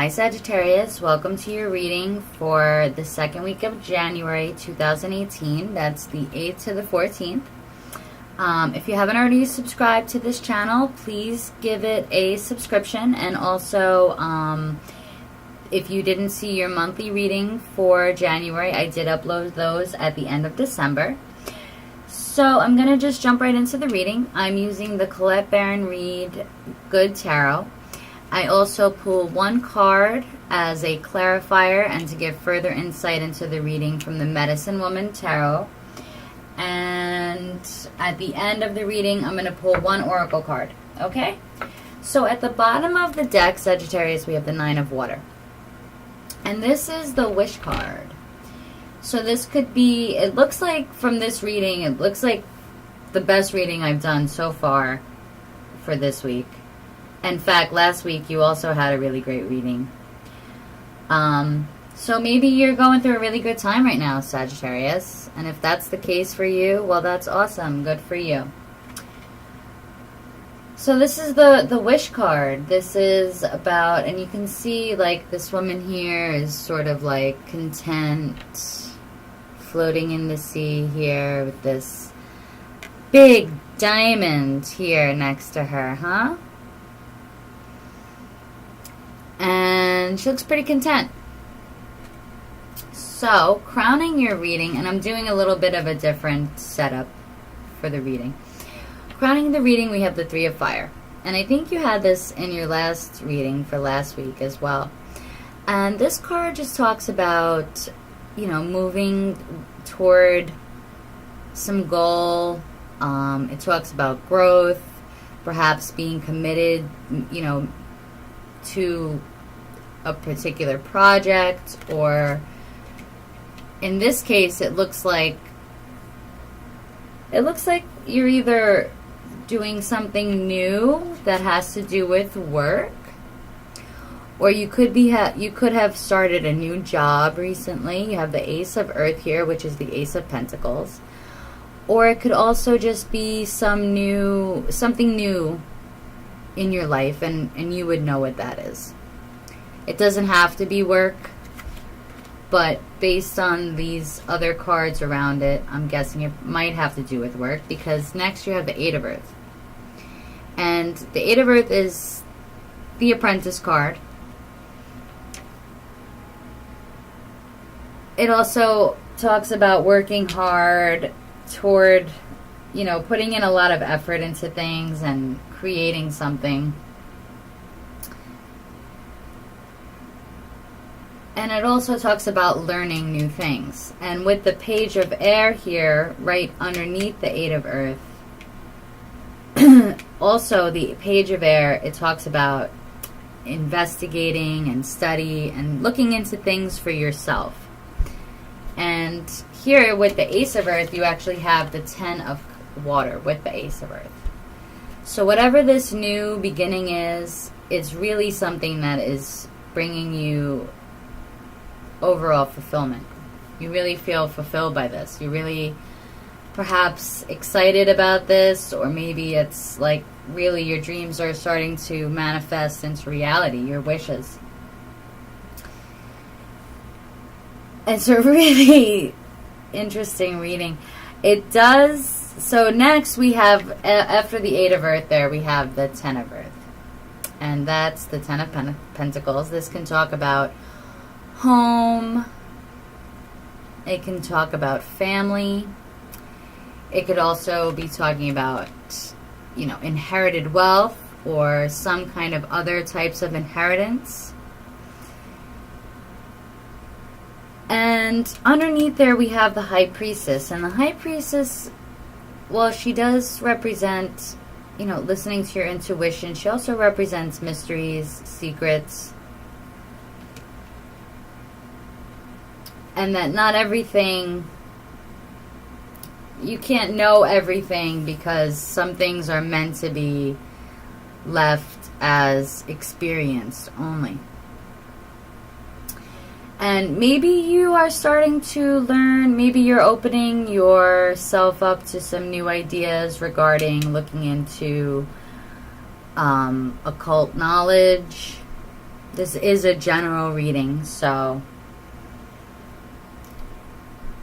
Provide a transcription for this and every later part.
Hi Sagittarius, welcome to your reading for the second week of January 2018. That's the 8th to the 14th. If you haven't already subscribed to this channel, please give it a subscription. And also, if you didn't see your monthly reading for January, I did upload those at the end of December. So I'm going to just jump right into the reading. I'm using the Colette Baron Reed Good Tarot. I also pull one card as a clarifier and to give further insight into the reading from the Medicine Woman Tarot. And at the end of the reading, I'm going to pull one oracle card. Okay? So at the bottom of the deck, Sagittarius, we have the Nine of Water. And this is the Wish card. So this could be, it looks like from this reading, it looks like the best reading I've done so far for this week. In fact, last week you also had a really great reading. So maybe you're going through a really good time right now, Sagittarius. And if that's the case for you, well, that's awesome. Good for you. So this is the Wish card. This is about, and you can see like this woman here is sort of like content, floating in the sea here with this big diamond here next to her, huh? And she looks pretty content. So, crowning your reading, and I'm doing a little bit of a different setup for the reading. Crowning the reading, we have the Three of Fire. And I think you had this in your last reading for last week as well. And this card just talks about, you know, moving toward some goal. It talks about growth, perhaps being committed, you know, to a particular project, or in this case it looks like you're either doing something new that has to do with work, or you could have started a new job recently. You have the Ace of Earth here, which is the Ace of Pentacles, or it could also just be something new in your life, and you would know what that is. It doesn't have to be work, but based on these other cards around it, I'm guessing it might have to do with work, because next you have the Eight of Earth. And the Eight of Earth is the Apprentice card. It also talks about working hard toward, you know, putting in a lot of effort into things and creating something. And it also talks about learning new things. And with the Page of Air here, right underneath the Eight of Earth, also the Page of Air, it talks about investigating and study and looking into things for yourself. And here with the Ace of Earth, you actually have the Ten of Water with the Ace of Earth. So whatever this new beginning is, it's really something that is bringing you overall fulfillment. You really feel fulfilled by this. You're really perhaps excited about this, or maybe it's like really your dreams are starting to manifest into reality, your wishes. It's a really interesting reading. It does. So next we have, after the Eight of Earth there, we have the Ten of Earth. And that's the Ten of Pentacles. This can talk about home. It can talk about family. It could also be talking about, you know, inherited wealth or some kind of other types of inheritance. And underneath there we have the High Priestess. And the High Priestess, well, she does represent, you know, listening to your intuition. She also represents mysteries, secrets. And that not everything, you can't know everything, because some things are meant to be left as experienced only. And maybe you are starting to learn, maybe you're opening yourself up to some new ideas regarding looking into occult knowledge, This is a general reading, so...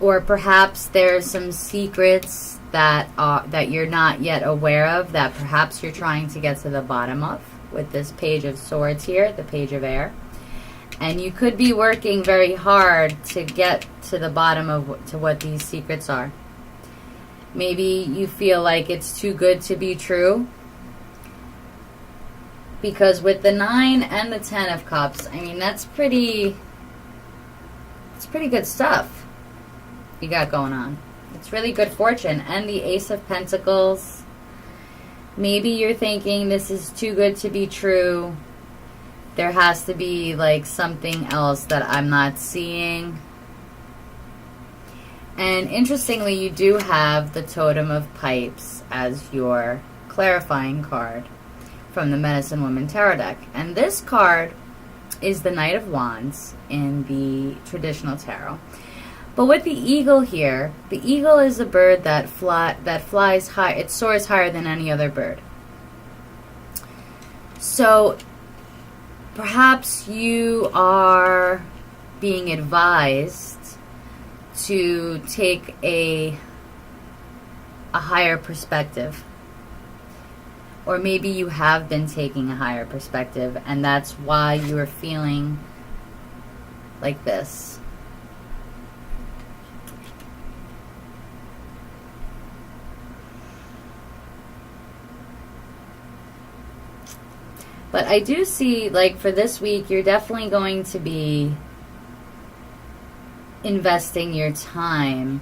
Or perhaps there's some secrets that you're not yet aware of, that perhaps you're trying to get to the bottom of with this Page of Swords here, the Page of Air. And you could be working very hard to get to the bottom of to what these secrets are. Maybe you feel like it's too good to be true. Because with the 9 and the 10 of Cups, I mean, it's pretty good stuff you got going on. It's really good fortune. And the Ace of Pentacles. Maybe you're thinking this is too good to be true. There has to be like something else that I'm not seeing. And interestingly, you do have the Totem of Pipes as your clarifying card from the Medicine Woman Tarot deck. And this card is the Knight of Wands in the traditional tarot. But with the eagle here, the eagle is a bird that flies high. It soars higher than any other bird. So perhaps you are being advised to take a higher perspective. Or maybe you have been taking a higher perspective, and that's why you are feeling like this. But I do see, like, for this week, you're definitely going to be investing your time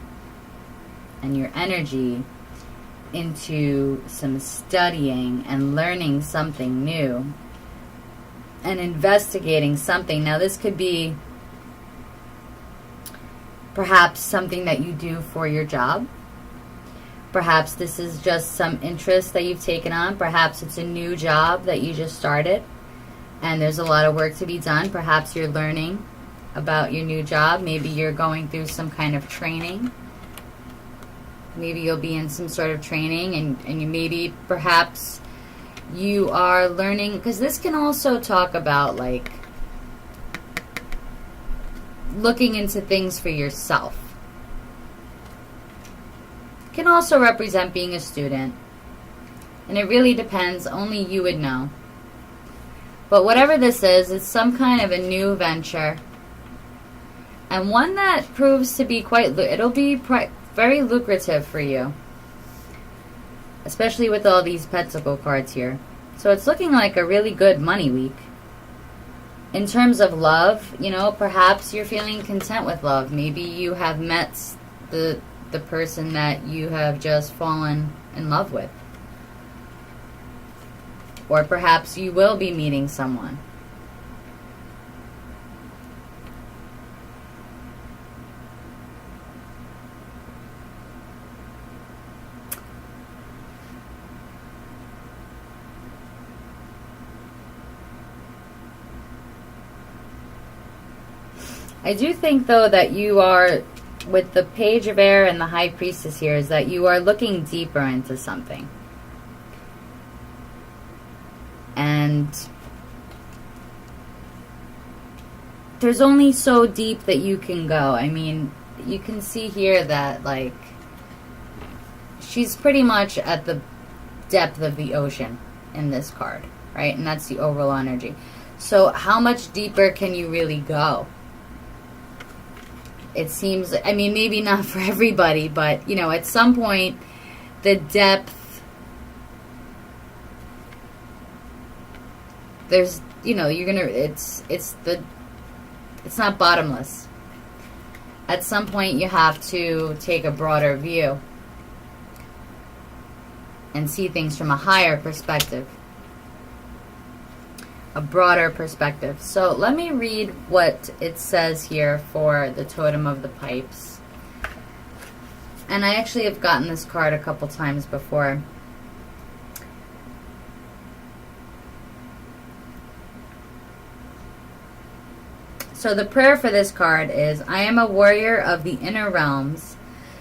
and your energy into some studying and learning something new and investigating something. Now, this could be perhaps something that you do for your job. Perhaps this is just some interest that you've taken on. Perhaps it's a new job that you just started and there's a lot of work to be done. Perhaps you're learning about your new job. Maybe you're going through some kind of training. Maybe you'll be in some sort of training, and you maybe perhaps you are learning, because this can also talk about like looking into things for yourself. Can also represent being a student, and it really depends. Only you would know. But whatever this is, it's some kind of a new venture, and one that proves to be it'll be very lucrative for you, especially with all these Pentacle cards here. So it's looking like a really good money week. In terms of love, you know, perhaps you're feeling content with love. Maybe you have met the person that you have just fallen in love with. Or perhaps you will be meeting someone. I do think, though, that you are, with the Page of Air and the High Priestess here, is that you are looking deeper into something. And there's only so deep that you can go. I mean, you can see here that, like, she's pretty much at the depth of the ocean in this card, right? And that's the overall energy. So how much deeper can you really go? It seems, I mean, maybe not for everybody, but, you know, at some point, the depth, there's, you know, you're gonna, it's not bottomless. At some point, you have to take a broader view and see things from a higher perspective. A broader perspective. So let me read what it says here for the Totem of the Pipes. And I actually have gotten this card a couple times before. So the prayer for this card is, I am a warrior of the inner realms,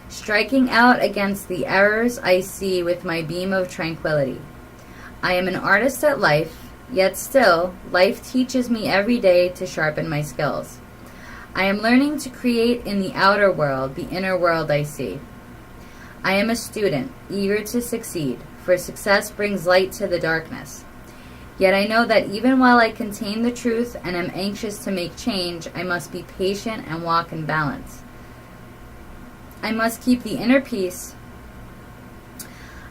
striking out against the errors I see with my beam of tranquility. I am an artist at life, Yet still, life teaches me every day to sharpen my skills. I am learning to create in the outer world the inner world I see. I am a student, eager to succeed, for success brings light to the darkness. Yet I know that even while I contain the truth and am anxious to make change, I must be patient and walk in balance. I must keep the inner peace.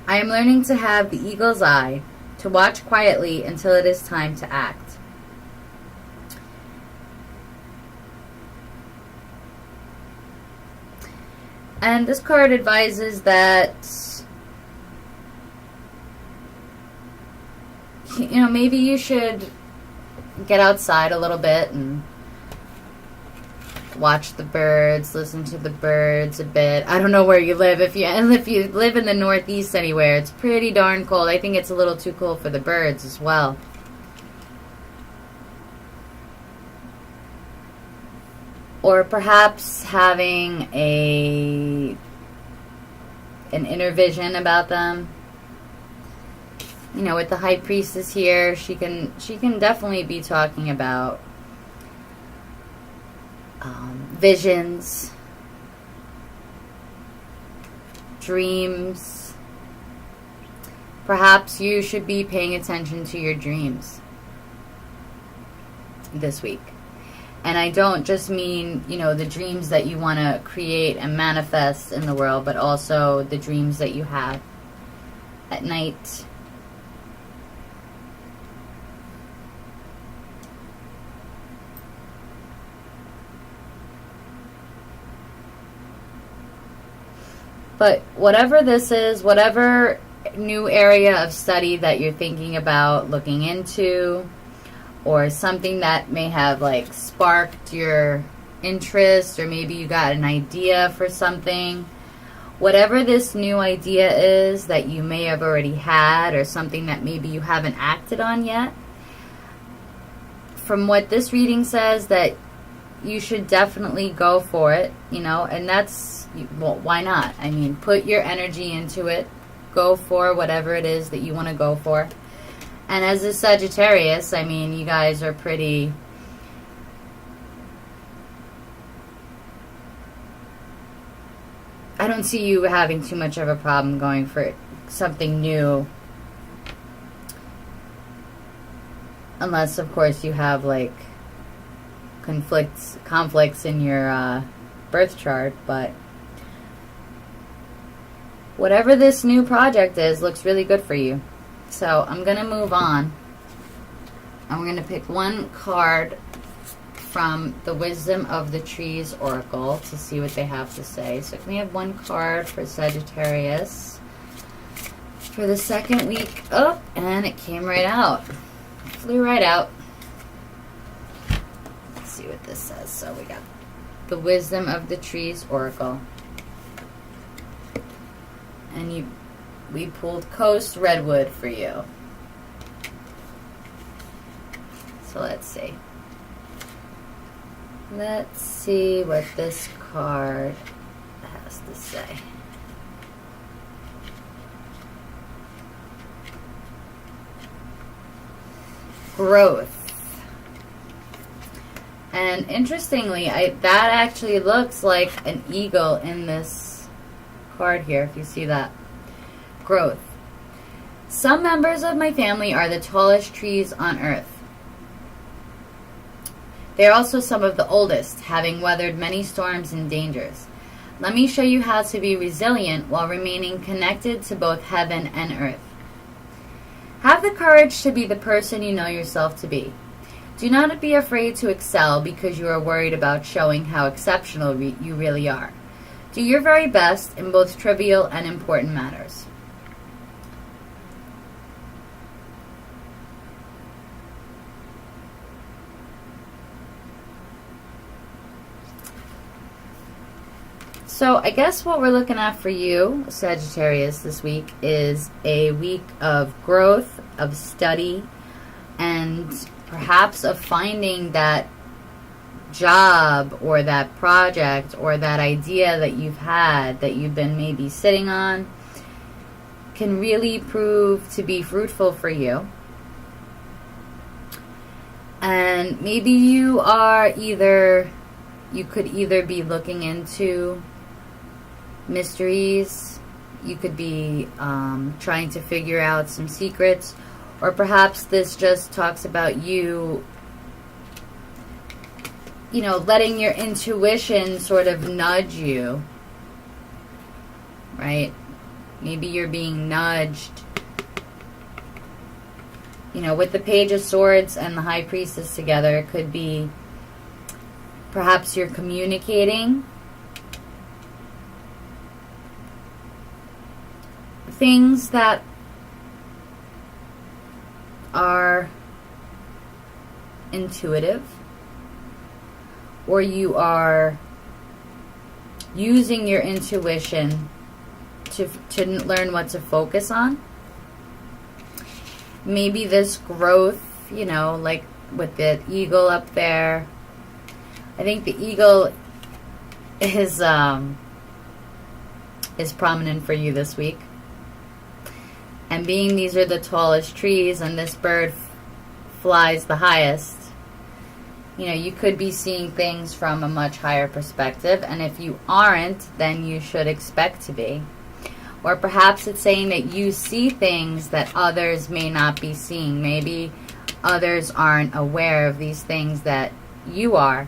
I am learning to have the eagle's eye, to watch quietly until it is time to act. And this card advises that, maybe you should get outside a little bit and watch the birds, listen to the birds a bit. I don't know where you live. If you live in the Northeast anywhere, it's pretty darn cold. I think it's a little too cold for the birds as well. Or perhaps having an inner vision about them. With the High Priestess here, she can definitely be talking about visions, dreams. Perhaps you should be paying attention to your dreams this week. And I don't just mean, the dreams that you want to create and manifest in the world, but also the dreams that you have at night. But whatever this is, whatever new area of study that you're thinking about looking into, or something that may have sparked your interest, or maybe you got an idea for something, whatever this new idea is that you may have already had, or something that maybe you haven't acted on yet, from what this reading says, that you should definitely go for it, and that's, well, why not? I mean, put your energy into it. Go for whatever it is that you want to go for. And as a Sagittarius, I mean, you guys are pretty... I don't see you having too much of a problem going for something new. Unless, of course, you have, conflicts in your birth chart, but whatever this new project is looks really good for you. So I'm going to move on. I'm going to pick one card from the Wisdom of the Trees Oracle to see what they have to say. So can we have one card for Sagittarius for the second week? Oh, and it came right out. It flew right out. Let's see what this says. So we got the Wisdom of the Trees Oracle. And we pulled Coast Redwood for you. So let's see. Let's see what this card has to say. Growth. And interestingly, that actually looks like an eagle in this card here, if you see that. Growth. Some members of my family are the tallest trees on earth. They are also some of the oldest, having weathered many storms and dangers. Let me show you how to be resilient while remaining connected to both heaven and earth. Have the courage to be the person you know yourself to be. Do not be afraid to excel because you are worried about showing how exceptional you really are. Do your very best in both trivial and important matters. So I guess what we're looking at for you, Sagittarius, this week is a week of growth, of study, and perhaps of finding that job or that project or that idea that you've had, that you've been maybe sitting on, can really prove to be fruitful for you. And maybe you could either be looking into mysteries, you could be trying to figure out some secrets, or perhaps this just talks about you, letting your intuition sort of nudge you, right? Maybe you're being nudged. With the Page of Swords and the High Priestess together, it could be perhaps you're communicating things that are intuitive, or you are using your intuition to learn what to focus on. Maybe this growth, like with the eagle up there. I think the eagle is prominent for you this week. And being these are the tallest trees and this bird flies the highest, you could be seeing things from a much higher perspective. And if you aren't, then you should expect to be. Or perhaps it's saying that you see things that others may not be seeing. Maybe others aren't aware of these things that you are.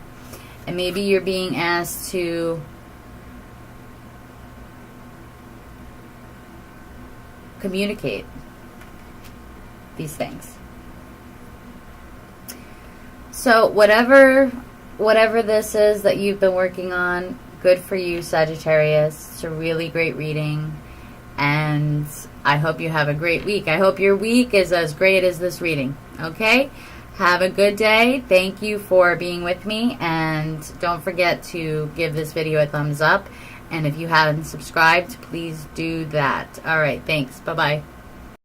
And maybe you're being asked to communicate these things. So whatever this is that you've been working on, good for you, Sagittarius. It's a really great reading. And I hope you have a great week. I hope your week is as great as this reading. Okay? Have a good day. Thank you for being with me. And don't forget to give this video a thumbs up. And if you haven't subscribed, please do that. All right. Thanks. Bye-bye.